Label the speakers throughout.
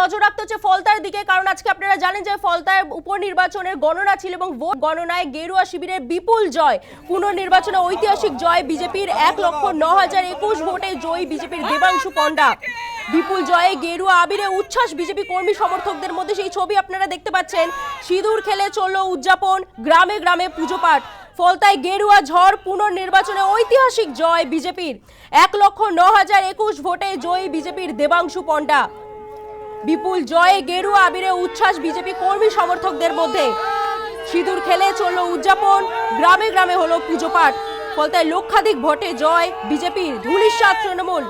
Speaker 1: নজর রাখতে হচ্ছে ফলতার দিকে, কারণ আজকে আপনারা জানেন যে ফলতায় উপনির্বাচনের গণনা ছিল এবং ভোট গণনায় গেরুয়া শিবিরের বিপুল জয়। পুনর্নির্বাচনে ঐতিহাসিক জয় বিজেপির। 1,09,021 ভোটে জয়ী বিজেপির দেবাংশু পণ্ডা। বিপুল জয়ে গেরুয়া আবিরে উচ্ছ্বাস বিজেপি কর্মী সমর্থকদের মধ্যে। সেই ছবি আপনারা দেখতে পাচ্ছেন। সিঁদুর খেলে চলল উদযাপন, গ্রামে গ্রামে পুজো পাঠ। ফলতায় গেরুয়া ঝড়, পুনর্নির্বাচনে ঐতিহাসিক জয় বিজেপির। 1,09,021 ভোটে জয়ী বিজেপির দেবাংশু পণ্ডা। বিপুল জয়ে গেরুয়া আবিরে উচ্ছ্বাস বিজেপি কর্মী সমর্থকদের মধ্যে। সিঁদুর খেলে চলল উদযাপন, গ্রামে গ্রামে হলো পুজো পাঠ। ফলতায় লক্ষাধিক ভোটে জয় বিজেপির, ধুলিস্বাদ তৃণমূল।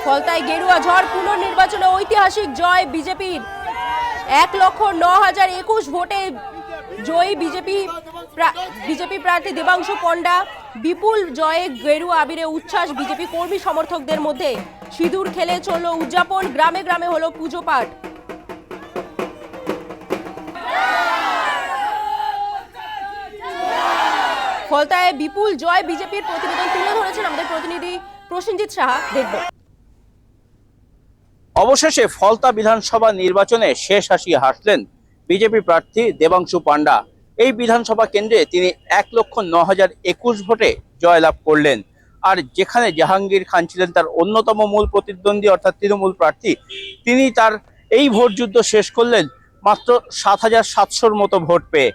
Speaker 1: ফলতায় গেরুয়া ঝড়, পুনর্নির্বাচনে ঐতিহাসিক জয় বিজেপির। 1,09,021 ভোটে জয়ী বিজেপি প্রার্থী দেবাংশু পণ্ডা। বিপুল জয়ে গেরুয়া আবিরে উচ্ছ্বাস বিজেপি কর্মী সমর্থকদের মধ্যে। সিঁদুর খেলে চলল উদযাপন, গ্রামে গ্রামে হলো পুজো পাঠ। ফলতায় বিপুল জয় বিজেপির প্রতিবেদন তুলে ধরেছেন আমাদের প্রতিনিধি প্রসেনজিৎ সাহা। দেখব।
Speaker 2: অবশেষে ফলতা বিধানসভা নির্বাচনে শেষ হাসি হাসলেন বিজেপি প্রার্থী দেবাংশু পণ্ডা। এই বিধানসভা কেন্দ্রে তিনি 1,09,021 ভোটে জয়লাভ করলেন। আর যেখানে জাহাঙ্গীর খান ছিলেন তার অন্যতম মূল প্রতিদ্বন্দ্বী অর্থাৎ তৃণমূল প্রার্থী, তিনি তার এই ভোট যুদ্ধ শেষ করলেন মাত্র 7,700-র মতো ভোট পেয়ে।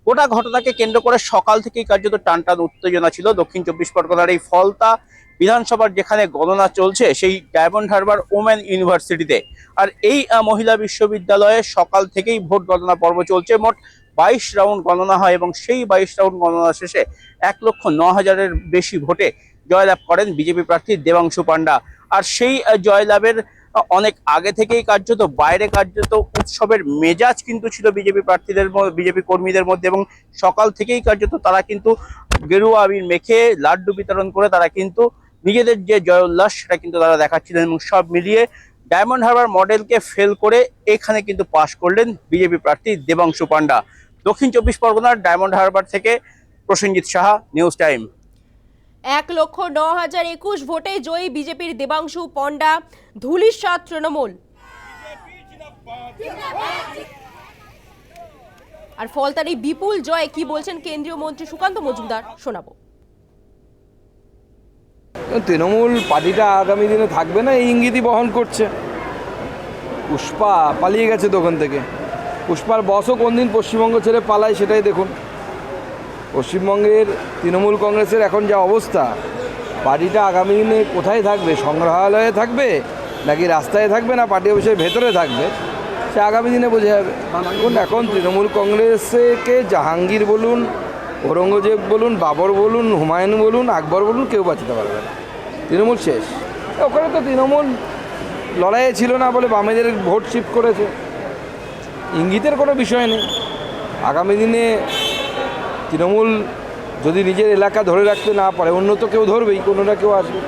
Speaker 2: গোটা ঘটনাকে কেন্দ্র করে সকাল থেকেই কার্যত টানটান উত্তেজনা ছিল দক্ষিণ চব্বিশ পরগনার এই ফলতা বিধানসভার যেখানে গণনা চলছে সেই ডায়মন্ড হারবার ওমেন ইউনিভার্সিটিতে। আর এই মহিলা বিশ্ববিদ্যালয়ে সকাল থেকেই ভোট গণনা পর্ব চলছে। মোট 22 রাউন্ড গণনা হয় এবং সেই 22 রাউন্ড গণনা শেষে 1,09,000-এর বেশি ভোটে জয়লাভ করেন বিজেপি প্রার্থী দেবাংশু পণ্ডা। আর সেই জয়লাভের অনেক আগে থেকেই কার্যত বাইরে উৎসবের মেজাজ কিন্তু ছিল বিজেপি প্রার্থীদের, বিজেপি কর্মীদের মধ্যে। এবং সকাল থেকেই কার্যত তারা কিন্তু গেরুয়া আবির মেখে লাড্ডু বিতরণ করে তারা কিন্তু নিজেদের যে জয় উল্লাস সেটা কিন্তু তারা দেখাচ্ছিলেন। এবং সব মিলিয়ে ডায়মন্ড হারবার মডেলকে ফেল করে এখানে কিন্তু পাশ করলেন বিজেপি প্রার্থী দেবাংশু পণ্ডা। দক্ষিণ চব্বিশ পরগনার ডায়মন্ড হারবার থেকে প্রসেনজিৎ সাহা, নিউজ টাইম।
Speaker 1: 1,09,021 ভোটে জয়ী বিজেপির দেবাংশু পণ্ডা, ধুলিস্বাদ তৃণমূল। আর ফলতার এই বিপুল জয় কি বলছেন কেন্দ্রীয় মন্ত্রী সুকান্ত মজুমদার, শোনাবো।
Speaker 3: তৃণমূল পার্টিটা আগামী দিনে থাকবে না এই ইঙ্গিতই বহন করছে। পুষ্পা পালিয়ে গেছে দোকান থেকে। পুষ্পার বসও কোন দিন পশ্চিমবঙ্গ ছেড়ে পালায় সেটাই দেখুন। পশ্চিমবঙ্গের তৃণমূল কংগ্রেসের এখন যা অবস্থা, পার্টিটা আগামী দিনে কোথায় থাকবে, সংগ্রহালয়ে থাকবে নাকি রাস্তায় থাকবে না পার্টি অফিসের ভেতরে থাকবে, সে আগামী দিনে বোঝা যাবে। এখন তৃণমূল কংগ্রেসকে জাহাঙ্গীর বলুন, ঔরঙ্গজেব বলুন, বাবর বলুন, হুমায়ুন বলুন, আকবর বলুন, কেউ বাঁচাতে পারবে না। তৃণমূল শেষ। ওখানে তো তৃণমূল লড়াইয়ে ছিল না বলে বামেদের ভোট শিফট করেছে। ইঙ্গিতের কোনো বিষয় নেই। আগামী দিনে তৃণমূল যদি নিজের এলাকা ধরে রাখতে না পারে, অন্য তো কেউ ধরবেই, কোনো না কেউ আসবে।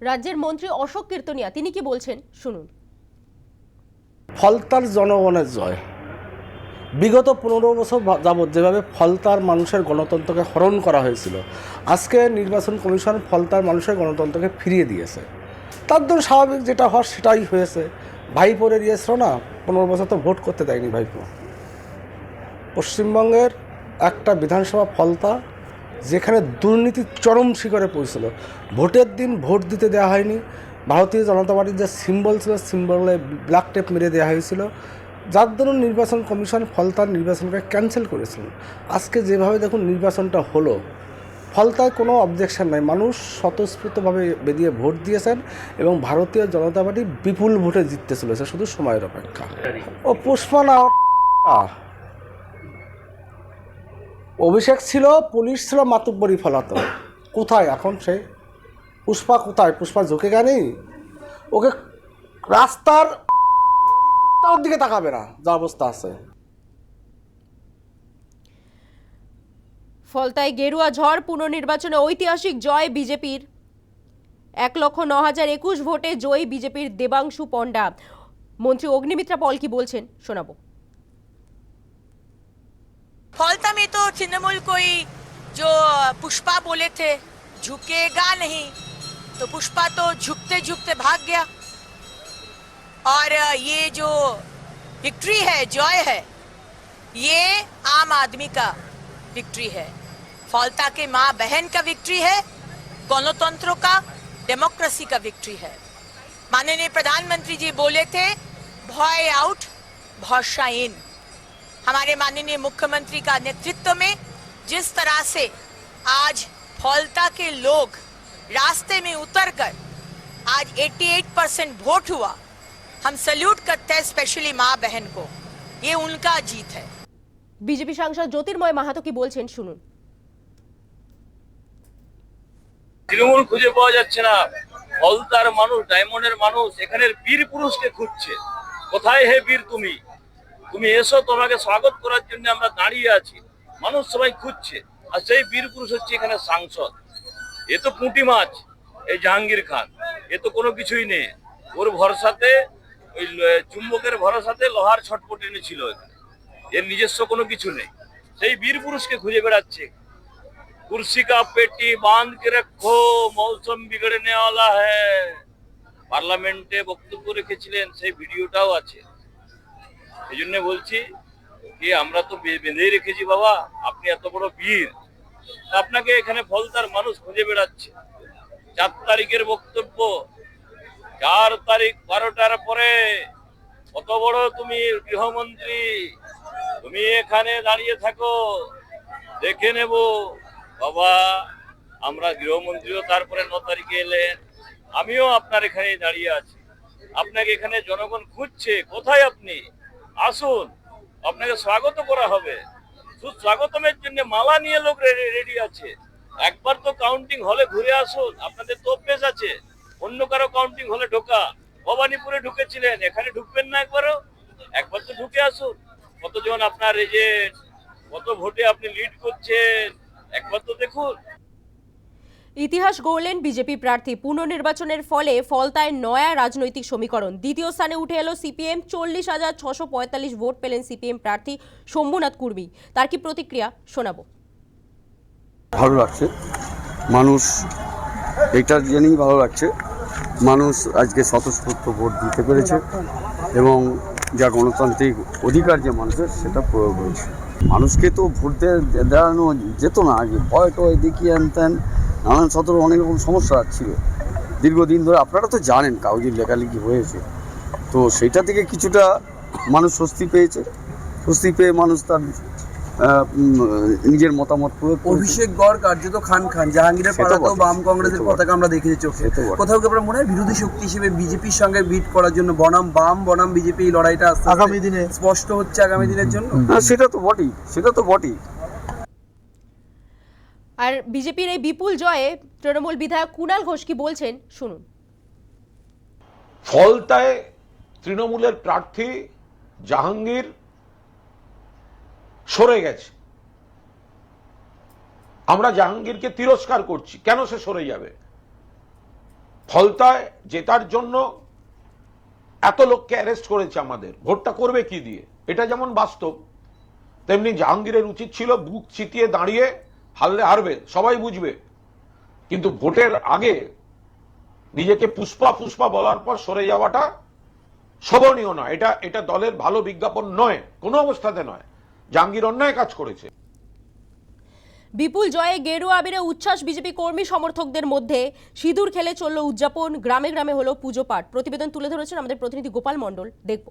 Speaker 1: রাজ্যের মন্ত্রী অশোক কীর্তনিয়া তিনি কি বলছেন শুনুন।
Speaker 4: ফলতার জনগণের জয়। বিগত 15 বছর যাবৎ যেভাবে ফলতার মানুষের গণতন্ত্রকে হরণ করা হয়েছিল, আজকে নির্বাচন কমিশন ফলতার মানুষের গণতন্ত্রকে ফিরিয়ে দিয়েছে। তার জন্য স্বাভাবিক যেটা হওয়ার সেটাই হয়েছে। ভাইপোরে দিয়েছিল না, 15 বছর তো ভোট করতে দেয়নি ভাইপো। পশ্চিমবঙ্গের একটা বিধানসভা ফলতা যেখানে দুর্নীতির চরম শিখরে পৌঁছল। ভোটের দিন ভোট দিতে দেওয়া হয়নি। ভারতীয় জনতা পার্টির যে সিম্বল ছিল সিম্বলে ব্ল্যাক টেপ মেরে দেওয়া হয়েছিল, যার দরুন নির্বাচন কমিশন ফলতার নির্বাচনকে ক্যান্সেল করেছিল। আজকে যেভাবে দেখুন নির্বাচনটা হলো, ফলতায় কোনো অবজেকশন নাই। মানুষ স্বতঃস্ফূর্তভাবে বেরিয়ে ভোট দিয়েছেন এবং ভারতীয় জনতা পার্টি বিপুল ভোটে জিততে চলেছে, শুধু সময়ের অপেক্ষা। ও পুষ্পা না, অভিষেক ছিল, পুলিশ ছিল, মাতুব্বরি ফলাতো। কোথায় এখন সে পুষ্পা? কোথায় পুষ্পা? ঝুঁকে গেনি। ওকে রাস্তার দিকে তাকাবে না, যা অবস্থা আছে।
Speaker 1: ফলতায় গেরুয়া ঝড়, পুনর্নির্বাচনে ঐতিহাসিক জয় বিজেপির। 1,09,021 ভোটে জয়ী বিজেপির দেবাংশু পণ্ডা। মন্ত্রী অগ্নিমিত্রা পল কি বলছেন শোনাবো।
Speaker 5: फौलता में तो तृणमूल कोई जो पुष्पा बोले थे झुकेगा नहीं, तो पुष्पा तो झुकते झुकते भाग गया। और ये जो विक्ट्री है, जॉय है, ये आम आदमी का विक्ट्री है, फौलता के माँ बहन का विक्ट्री है, गणतंत्रों का, डेमोक्रेसी का विक्ट्री है। माननीय प्रधानमंत्री जी बोले थे, भय आउट भरोसा इन। हमारे माननीय मुख्यमंत्री का नेतृत्व में जिस तरह से आज फौलता के लोग रास्ते में उतरकर आज 88% वोट हुआ, हम सल्यूट करते हैं स्पेशली माँ बहन को, ये उनका जीत है।
Speaker 1: বিজেপি সাংসদ জ্যোতির্ময় মাহাতো কি বলছেন শুনুন।
Speaker 6: তৃণমূল খুঁজে পাওয়া যাচ্ছে না, ফলতার মানুষ, ডায়মন্ডের মানুষ এখানের বীর পুরুষকে খুঁজছে। কোথায় হে বীর তুমি, তুমি এসো, তোমাকে স্বাগত করার জন্য আমরা দাঁড়িয়ে আছি। মানুষ সবাই খুঁজছে, আর সেই বীর পুরুষ হচ্ছে এখানে সাংসদ। এ তো পুঁটি মাছ, এই জাহাঙ্গীর খান, এ তো কোনো কিছুই নেই। ওর ভরসাতে, ওই চুম্বকের ভরসাতে লোহার ছটপট এনেছিল এখানে, এর নিজস্ব কোনো কিছু নেই। সেই বীর পুরুষকে খুঁজে বেড়াচ্ছে। कुर्सी का पेटी बांध के रखो, मौसम बिगड़ने वाला है। পার্লামেন্টে বক্তব্য রেখেছিলেন, সেই ভিডিওটাও আছে। এই জন্য বলছি কি আমরা তো বেঁধেই রেখেছি বাবা, আপনি এত বড় বীর, আপনাকে এখানে ফলতার মানুষ খুঁজে বেড়াচ্ছে। 4 তারিখের বক্তব্য, 4 তারিখ 12টার পরে কত বড় তুমি গৃহমন্ত্রী, তুমি এখানে দাঁড়িয়ে থাকো, দেখে নেব বাবা। আমরা গৃহমন্ত্রীও তারপরে 9 তারিখে এলেন, আমিও আপনার এখানে দাঁড়িয়ে আছি। আপনাকে এখানে জনগণ খুঁজছে, কোথায় আপনি? আসুন, আপনাকে স্বাগত করা হবে। সুস্বাগতমের জন্য মালা নিয়ে লোক রেডি আছে। একবার তো কাউন্টিং হলে ঘুরে আসুন, আপনাদের তো অভ্যেস আছে অন্য কারো কাউন্টিং হলে ঢোকা। ভবানীপুরে ঢুকেছিলেন, এখানে ঢুকবেন না একবারও? একবার তো ঢুকে আসুন। কতজন আপনার এজেন্ট, কত ভোটে আপনি লিড করছেন, একবার তো দেখুন।
Speaker 1: ইতিহাস গড়লেন বিজেপি প্রার্থী। পুনর্নির্বাচনের ফলে ফলতায় নয়া রাজনৈতিক সমীকরণ। দ্বিতীয় স্থানে উঠে এলো সিপিএম। 40,645 ভোট পেলেন সিপিএম প্রার্থী শম্ভুনাথ কুর্মি। তার কি প্রতিক্রিয়া শোনাবো।
Speaker 7: ভালো লাগছে, মানুষ এটা জেনেই ভালো লাগছে, মানুষ আজকে স্বতঃস্ফূর্ত ভোট দিতে পেরেছে এবং যা গণতান্ত্রিক অধিকার যে মানুষের সেটা প্রয়োগ হয়েছে। মানুষকে তো ভোট দেওয়ানো যেত না, আগে ভয় টয় দেখিয়ে আনতেন, নানান শত অনেক রকম সমস্যা ছিল দীর্ঘদিন ধরে। আপনারা তো জানেন কাগজের লেখালেখি হয়েছে, তো সেইটা থেকে কিছুটা মানুষ স্বস্তি পেয়েছে। স্বস্তি পেয়ে মানুষ তার নিজের মতামত প্রয়োগ করেছে।
Speaker 8: অভিষেক গড় কার্যত খান খান, জাহাঙ্গীরের পাড়াতেও বাম কংগ্রেসের পতাকা আমরা দেখেছি চোখে। কোথাও কি আপনার মনে হয় বিরোধী শক্তি হিসেবে বিজেপির সঙ্গে বিট করার জন্য বনাম বাম বনাম বিজেপি এই লড়াইটা আগামী দিনে স্পষ্ট হচ্ছে আগামী দিনের জন্য?
Speaker 7: সেটা তো বটেই, সেটা তো বটেই।
Speaker 1: আর বিজেপির এই বিপুল জয়ে তৃণমূল বিধায়ক কুণাল ঘোষ কি বলছেন শুনুন।
Speaker 9: ফলতায় তৃণমূলের প্রার্থী জাহাঙ্গীর সরে গেছে। আমরা জাহাঙ্গীরকে তিরস্কার করছি। কেন সে সরে যাবে? ফলতায় জেতার জন্য এত লোককে অ্যারেস্ট করেছে আমাদের, ভোটটা করবে কি দিয়ে? এটা যেমন বাস্তব, তেমনি জাহাঙ্গীরের উচিত ছিল বুক চিতিয়ে দাঁড়িয়ে, হারলে হারবে সবাই বুঝবে, কিন্তু ভোটের আগে নিজেকে পুষ্পা পুষ্পা বলার পর সরে যাওয়াটা শোভনীয় নয়। এটা দলের ভালো বিজ্ঞাপন নয়, কোনো অবস্থাতে নয়। জাহাঙ্গীর অন্যায় কাজ করেছে।
Speaker 1: বিপুল জয়ে গেরুয়া আবিরে উচ্ছ্বাস বিজেপি কর্মী সমর্থকদের মধ্যে। সিঁদুর খেলে চলল উদযাপন, গ্রামে গ্রামে হলো পুজো পাঠ। প্রতিবেদন তুলে ধরেছেন আমাদের প্রতিনিধি গোপাল মণ্ডল, দেখব।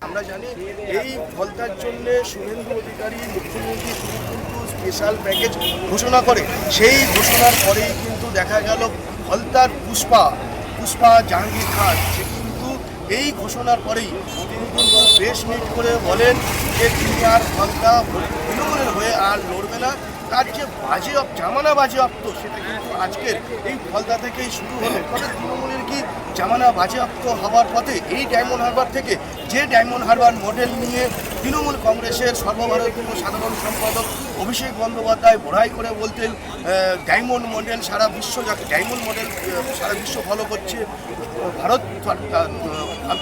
Speaker 10: আমরা জানি এই ফলতার জন্য শুভেন্দু অধিকারী মুখ্যমন্ত্রী তিনি কিন্তু স্পেশাল প্যাকেজ ঘোষণা করে। সেই ঘোষণার পরেই কিন্তু দেখা গেল ফলতার পুষ্পা জাহাঙ্গীর খান সে কিন্তু এই ঘোষণার পরেই তিনি কিন্তু প্রেস মিট করে বলেন যে তিনি আর ফলতা তৃণমূলের হয়ে আর লড়বে না। তার যে জামানা বাজেয়াপ্ত সেটা কিন্তু আজকের এই ফলতা থেকেই শুরু হলো। তবে তৃণমূলের কি জামানা বাজেয়াপ্ত হওয়ার পথে এই ডায়মন্ড হারবার থেকে, যে ডায়মন্ড হারবার মডেল নিয়ে তৃণমূল কংগ্রেসের সর্বভারতীয় সাধারণ সম্পাদক অভিষেক বন্দ্যোপাধ্যায় বড়াই করে বলতেন ডায়মন্ড মডেল সারা বিশ্ব, ডায়মন্ড মডেল সারা বিশ্ব ফলো করছে, ভারত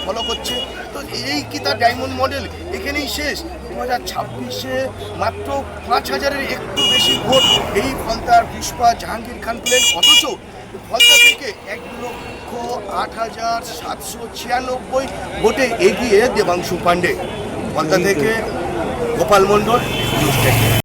Speaker 10: ফলো করছে, তো এই কি তার ডায়মন্ড মডেল এখানেই শেষ? 2026-এ মাত্র 5,000-এর একটু বেশি ভোট এই ফলতার পুষ্পা জাহাঙ্গীর খান পেলেন, অথচ ফলতা থেকে 1,08,796 ভোটে এগিয়ে দেবাংশু পাণ্ডে। ফলতা থেকে গোপাল মণ্ডল, নিউজ 10।